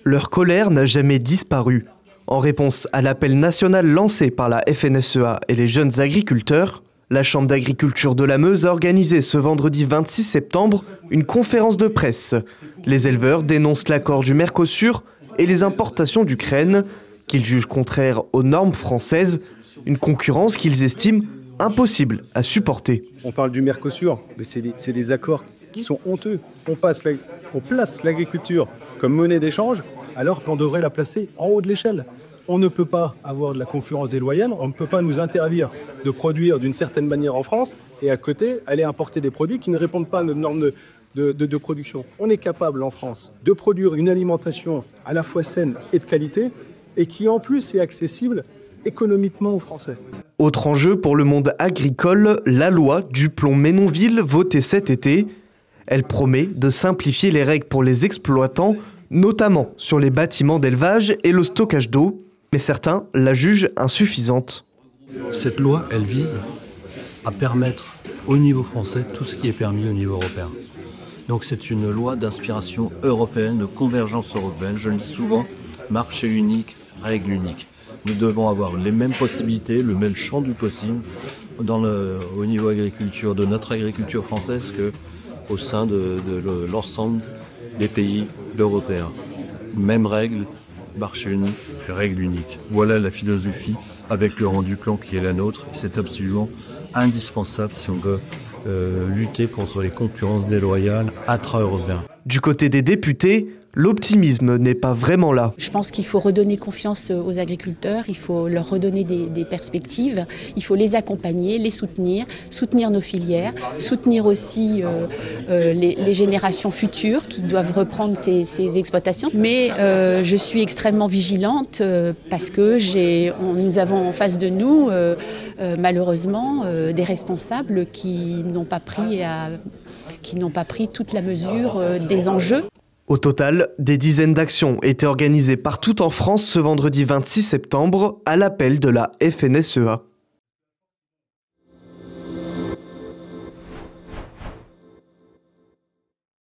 Leur colère n'a jamais disparu. En réponse à l'appel national lancé par la FNSEA et les jeunes agriculteurs, la Chambre d'agriculture de la Meuse a organisé ce vendredi 26 septembre une conférence de presse. Les éleveurs dénoncent l'accord du Mercosur et les importations d'Ukraine, qu'ils jugent contraires aux normes françaises, une concurrence qu'ils estiment impossible à supporter. On parle du Mercosur, mais c'est des accords qui sont honteux. On place l'agriculture comme monnaie d'échange, alors qu'on devrait la placer en haut de l'échelle. On ne peut pas avoir de la concurrence déloyale, on ne peut pas nous interdire de produire d'une certaine manière en France et à côté aller importer des produits qui ne répondent pas à nos normes de production. On est capable en France de produire une alimentation à la fois saine et de qualité et qui en plus est accessible économiquement aux Français. Autre enjeu pour le monde agricole, la loi Duplon-Menonville votée cet été. Elle promet de simplifier les règles pour les exploitants, notamment sur les bâtiments d'élevage et le stockage d'eau. Mais certains la jugent insuffisante. Cette loi, elle vise à permettre au niveau français tout ce qui est permis au niveau européen. Donc c'est une loi d'inspiration européenne, de convergence européenne. Je le dis souvent, marché unique, règle unique. Nous devons avoir les mêmes possibilités, le même champ du possible au niveau agriculture, de notre agriculture française qu'au sein de l'ensemble des pays européens. Même règle, marché unique, règle unique. Voilà la philosophie avec le rendu plan qui est la nôtre. C'est absolument indispensable si on veut lutter contre les concurrences déloyales intra-européennes. Du côté des députés, l'optimisme n'est pas vraiment là. Je pense qu'il faut redonner confiance aux agriculteurs, il faut leur redonner des perspectives, il faut les accompagner, les soutenir nos filières, soutenir aussi les générations futures qui doivent reprendre ces exploitations. Mais je suis extrêmement vigilante parce que nous avons en face de nous malheureusement des responsables qui n'ont pas pris toute la mesure des enjeux. Au total, des dizaines d'actions étaient organisées partout en France ce vendredi 26 septembre à l'appel de la FNSEA.